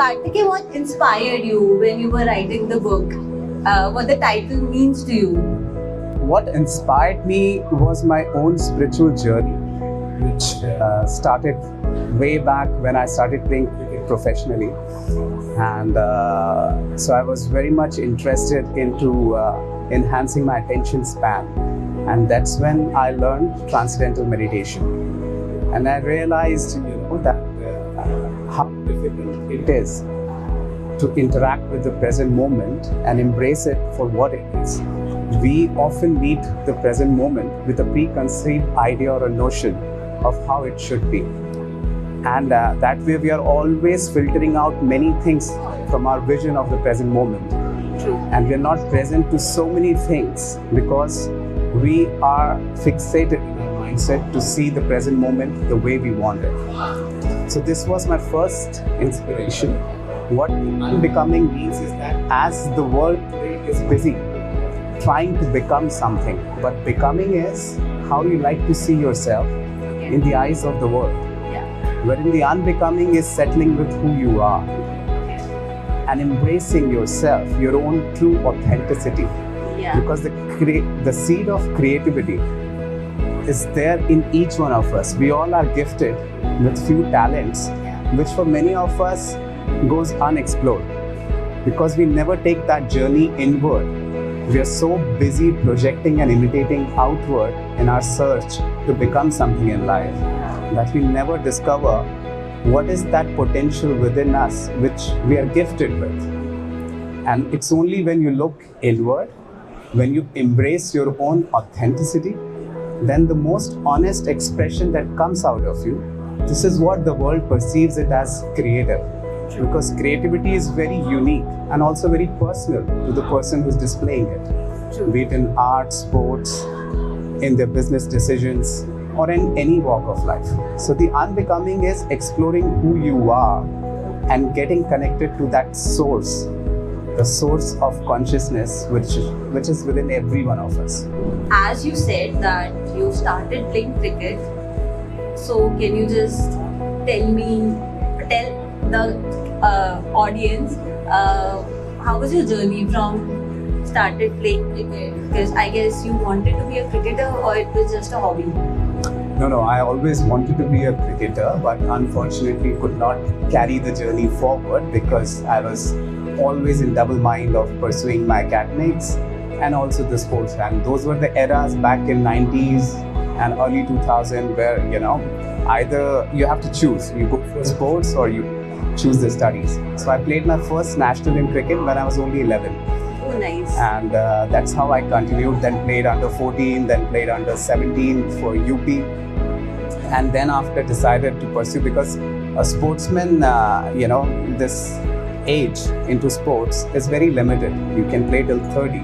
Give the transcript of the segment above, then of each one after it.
Kartikeya, what inspired you when you were writing the book? What the title means to you? What inspired me was my own spiritual journey, which started way back when I started playing cricket professionally. And so I was very much interested into enhancing my attention span. And that's when I learned transcendental meditation. And I realized, that how difficult it is to interact with the present moment and embrace it for what it is. We often meet the present moment with a preconceived idea or a notion of how it should be. And that way we are always filtering out many things from our vision of the present moment. True. And we are not present to so many things because we are fixated in our mindset to see the present moment the way we want it. So this was my first inspiration. What unbecoming means is that as the world is busy trying to become something, but becoming is how you like to see yourself in the eyes of the world. Wherein the unbecoming is settling with who you are and embracing yourself, your own true authenticity. Because the seed of creativity is there in each one of us. We all are gifted with few talents, which for many of us goes unexplored because we never take that journey inward. We are so busy projecting and imitating outward in our search to become something in life that we never discover what is that potential within us which we are gifted with. And it's only when you look inward, when you embrace your own authenticity, then the most honest expression that comes out of you, this is what the world perceives it as creative. Because creativity is very unique and also very personal to the person who's displaying it. Be it in art, sports, in their business decisions, or in any walk of life. So the unbecoming is exploring who you are and getting connected to that source, the source of consciousness which is within every one of us. As you said that you started playing cricket, so can you just tell the audience how was your journey from started playing cricket? Because I guess you wanted to be a cricketer or it was just a hobby? No, I always wanted to be a cricketer, but unfortunately could not carry the journey forward because I was always in double mind of pursuing my academics and also the sports. And those were the eras back in 90s and early 2000 where, either you have to choose, you go for sports or you choose the studies. So I played my first national in cricket when I was only 11. Oh, nice. And that's how I continued, then played under 14, then played under 17 for UP. And then after decided to pursue, because a sportsman, this age into sports is very limited. You can play till 30.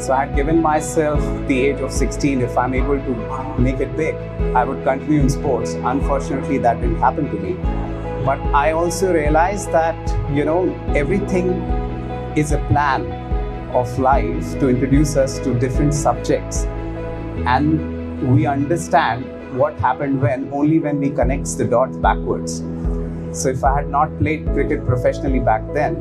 So I had given myself the age of 16. If I'm able to make it big, I would continue in sports. Unfortunately, that didn't happen to me. But I also realized that, everything is a plan of life to introduce us to different subjects. And we understand what happened only when we connect the dots backwards. So if I had not played cricket professionally back then,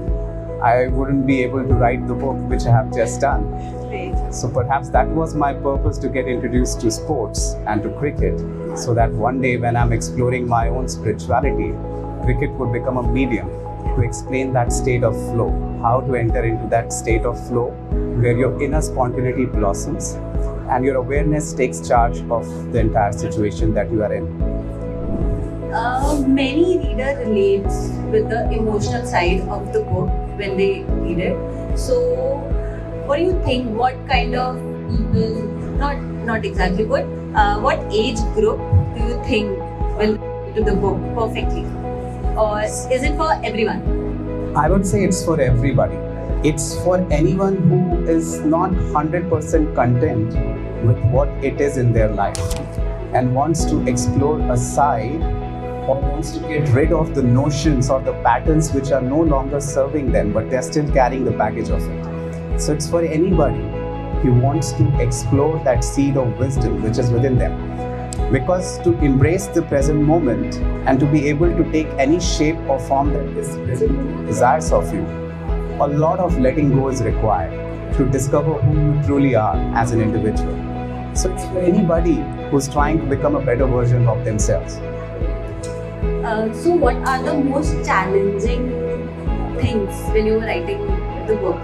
I wouldn't be able to write the book which I have just done. Great. So perhaps that was my purpose, to get introduced to sports and to cricket, so that one day when I'm exploring my own spirituality, cricket would become a medium to explain that state of flow, how to enter into that state of flow where your inner spontaneity blossoms and your awareness takes charge of the entire situation that you are in. Many reader relates with the emotional side of the book when they read it. So what do you think, what kind of people, not exactly, but what age group do you think will relate to the book perfectly? Or is it for everyone? I would say it's for everybody. It's for anyone who is not 100% content with what it is in their life and wants to explore a side or wants to get rid of the notions or the patterns which are no longer serving them, but they're still carrying the baggage of it. So it's for anybody who wants to explore that seed of wisdom which is within them. Because to embrace the present moment and to be able to take any shape or form that this present moment desires of you, a lot of letting go is required to discover who you truly are as an individual. So it's for anybody who's trying to become a better version of themselves. So what are the most challenging things when you were writing the book?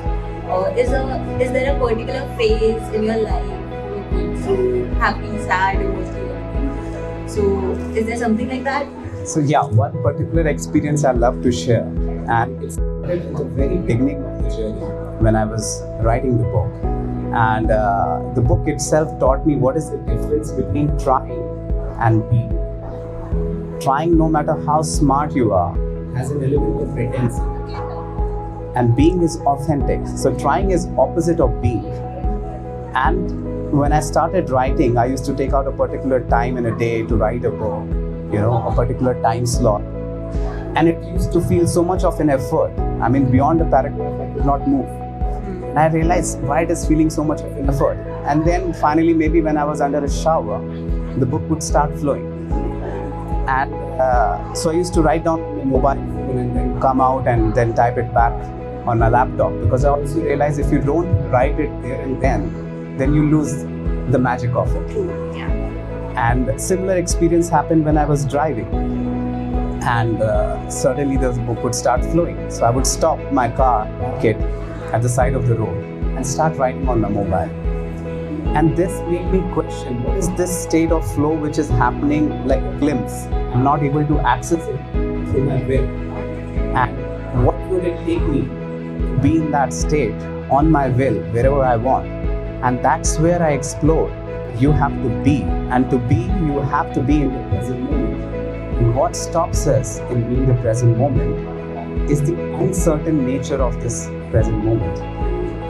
Is there a particular phase in your life you were going through, happy, sad, emotional, anything? So is there something like that? So yeah, one particular experience I love to share, and it started at the very beginning of the journey when I was writing the book. And the book itself taught me what is the difference between trying and being. Trying, no matter how smart you are, has an element of pretense. And being is authentic. So trying is opposite of being. And when I started writing, I used to take out a particular time in a day to write a book, a particular time slot. And it used to feel so much of an effort. I mean, beyond the paragraph, I could not move. And I realized why it is feeling so much of an effort. And then finally, maybe when I was under a shower, the book would start flowing. And so I used to write down on my mobile phone and then come out and then type it back on my laptop, because I also realized if you don't write it there and then you lose the magic of it. Yeah. And similar experience happened when I was driving. And suddenly the book would start flowing. So I would stop my car, park it at the side of the road and start writing on my mobile. And this made me question, what is this state of flow which is happening like a glimpse? I'm not able to access it through my will. And what would it take me to be in that state on my will, wherever I want? And that's where I explored. You have to be. And to be, you have to be in the present moment. And what stops us in being the present moment is the uncertain nature of this present moment.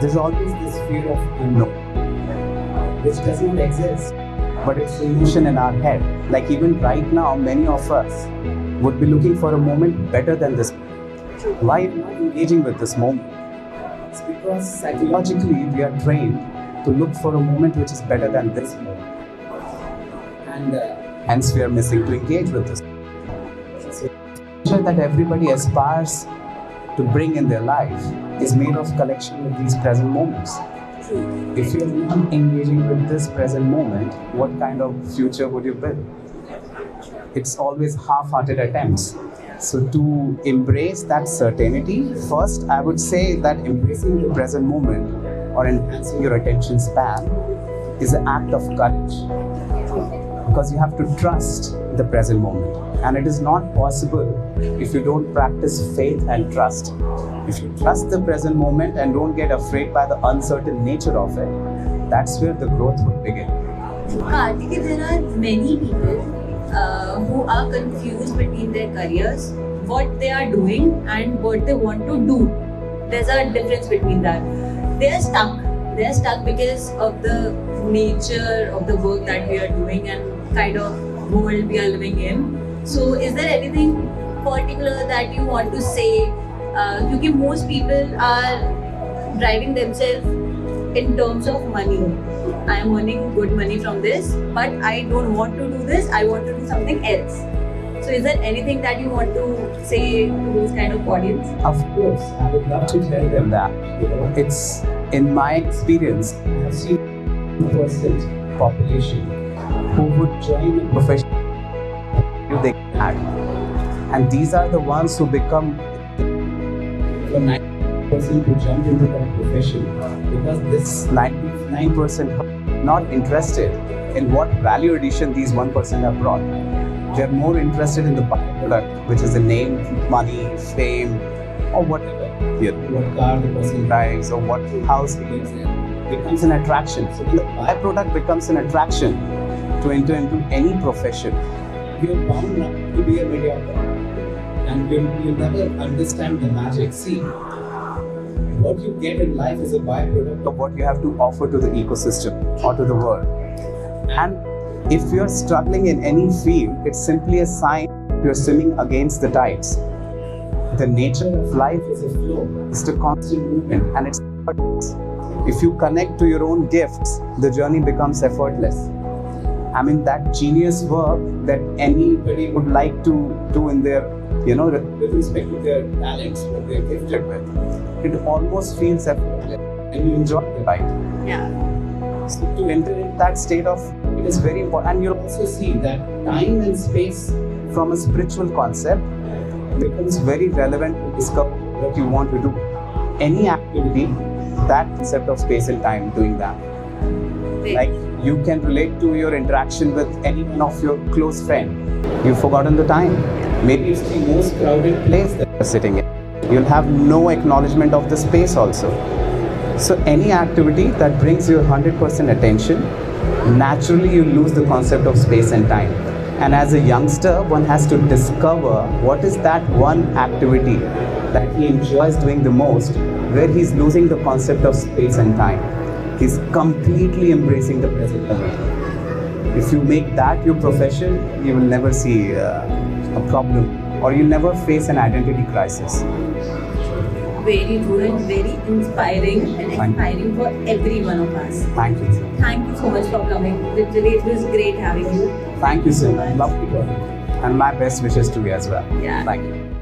There's always this fear of unknown, which doesn't exist, but it's an illusion in our head. Like even right now, many of us would be looking for a moment better than this. Why are we not engaging with this moment? It's because psychologically we are trained to look for a moment which is better than this moment. And hence we are missing to engage with this. So the future that everybody aspires to bring in their life is made of collection of these present moments. If you're not engaging with this present moment, what kind of future would you build? It's always half-hearted attempts. So to embrace that certainty, first I would say that embracing the present moment or enhancing your attention span is an act of courage. Because you have to trust the present moment. And it is not possible if you don't practice faith and trust. If you trust the present moment and don't get afraid by the uncertain nature of it, that's where the growth would begin. Kartikeya, there are many people who are confused between their careers, what they are doing and what they want to do. There's a difference between that. They're stuck because of the nature of the work that we are doing and kind of world we are living in. So is there anything particular that you want to say? Because most people are driving themselves in terms of money. I am earning good money from this, but I don't want to do this, I want to do something else. So is there anything that you want to say to those kind of audience? Of course, I would love to tell them that. It's, in my experience, I've seen 1% population who would join a profession they had. And these are the ones who become the 90% who jump into that profession, because this 99% are not interested in what value addition these 1% have brought. They're more interested in the byproduct, which is the name, money, fame, or whatever. What car the person drives or what house he lives in becomes an attraction. So when the byproduct becomes an attraction to enter into any profession, you're bound not to be a mediocre. And you'll never understand the magic. See, what you get in life is a byproduct of what you have to offer to the ecosystem or to the world. And if you're struggling in any field, it's simply a sign you're swimming against the tides. The nature of life is a flow, it's a constant movement, and it's effortless. If you connect to your own gifts, the journey becomes effortless. I mean, that genius work that anybody would like to do in their, with respect to their talents, what they're gifted with, it almost feels effortless and you enjoy the ride. Yeah. So to enter in that state of it is very important. And you'll also see that time and space from a spiritual concept becomes very relevant to discover what you want to do. Any activity, that concept of space and time, doing that. Like you can relate to your interaction with any one of your close friend. You've forgotten the time. Maybe it's the most crowded place that you're sitting in. You'll have no acknowledgement of the space also. So any activity that brings your 100% attention, naturally you lose the concept of space and time. And as a youngster, one has to discover what is that one activity that he enjoys doing the most, where he's losing the concept of space and time. He's completely embracing the present moment. If you make that your profession, you will never see a problem, or you'll never face an identity crisis. Very true and very inspiring and inspiring for every one of us. Thank you. Thank you so much for coming. Literally, it was great having you. Thank you so much. Love to go. And my best wishes to you as well. Yeah. Thank you.